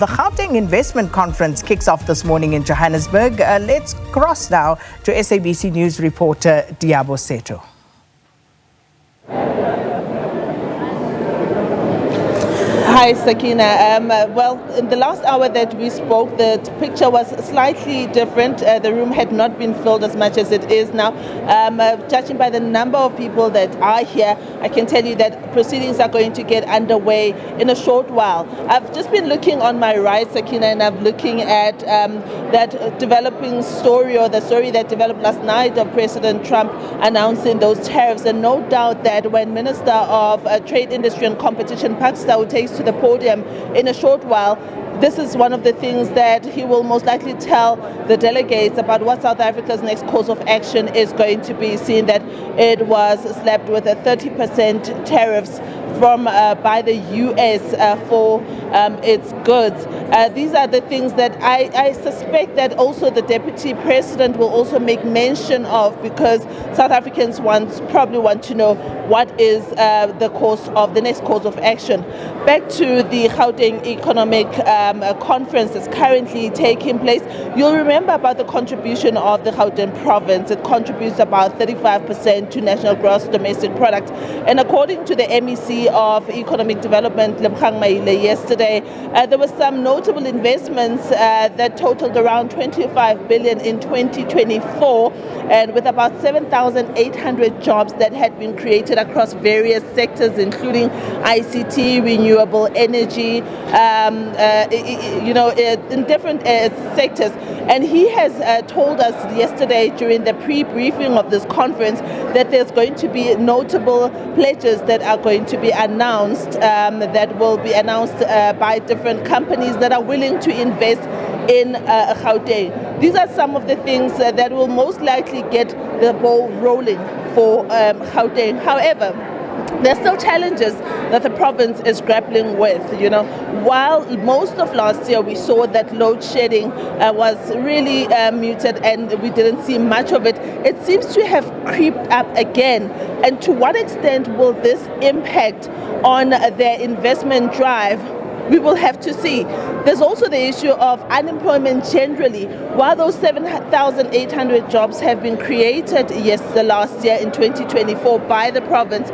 The Gauteng Investment Conference kicks off this morning in Johannesburg. Let's cross now to SABC News reporter Liabo Setho. Hi, Sakina. Well, in the last hour that we spoke, the picture was slightly different. The room had not been filled as much as it is now. Judging by the number of people that are here, I can tell you that proceedings are going to get underway in a short while. I've just been looking on my right, Sakina, and I'm looking at that developing story, or the story that developed last night of President Trump announcing those tariffs. And no doubt that when Minister of Trade, Industry and Competition, Pakistan, takes to the podium in a short while, this is one of the things that he will most likely tell the delegates about what South Africa's next course of action is going to be, seeing that it was slapped with a 30% tariffs from by the US for its goods. These are the things that I suspect that also the Deputy President will also make mention of, because South Africans probably want to know what is the next course of action. Back to the Gauteng Economic Conference that's currently taking place. You'll remember about the contribution of the Gauteng province. It contributes about 35% to national gross domestic product. And according to the MEC of Economic Development, yesterday, there were some notable investments that totaled around 25 billion in 2024, and with about 7,800 jobs that had been created across various sectors, including ICT, renewable energy, in different sectors. And he has told us yesterday during the pre-briefing of this conference that there's going to be notable pledges that are going to be announced, that will be announced by different companies that are willing to invest in Gauteng. These are some of the things that will most likely get the ball rolling for Gauteng. However, there are still challenges that the province is grappling with. While most of last year we saw that load shedding was really muted and we didn't see much of it, it seems to have creeped up again. And to what extent will this impact on their investment drive? We will have to see. There's also the issue of unemployment generally. While those 7,800 jobs have been created last year in 2024 by the province,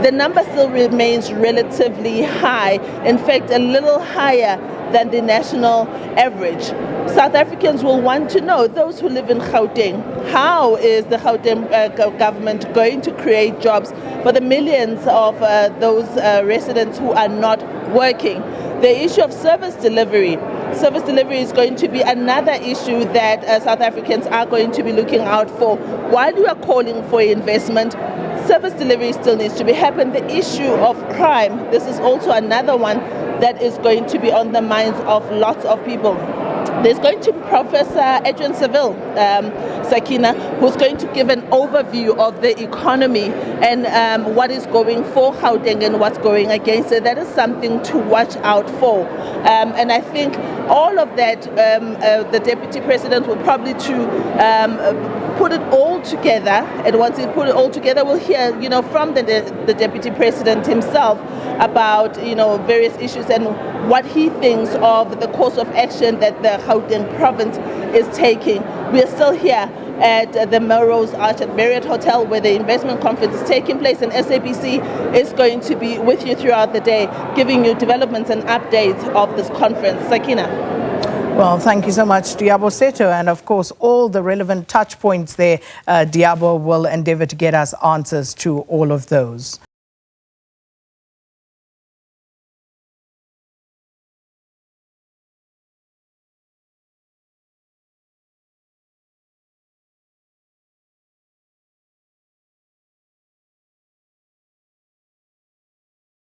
the number still remains relatively high. In fact, a little higher than the national average. South Africans will want to know, those who live in Gauteng, how is the Gauteng government going to create jobs for the millions of those residents who are not working? The issue of service delivery. Service delivery is going to be another issue that South Africans are going to be looking out for. While you are calling for investment, service delivery still needs to be happen. The issue of crime, this is also another one that is going to be on the minds of lots of people. There's going to be Professor Edwin Seville, Sakina, who's going to give an overview of the economy and what is going for Gauteng and what's going against it. That is something to watch out for. And I think all of that, the Deputy President will probably put it all together. And once he put it all together, we'll hear, from the Deputy President himself about, various issues and what he thinks of the course of action that the Gauteng province is taking. We are still here at the Melrose Arch at Marriott Hotel, where the investment conference is taking place, and SABC is going to be with you throughout the day, giving you developments and updates of this conference. Sakina. Well, thank you so much, Liabo Setho. And of course, all the relevant touch points there, Liabo will endeavor to get us answers to all of those.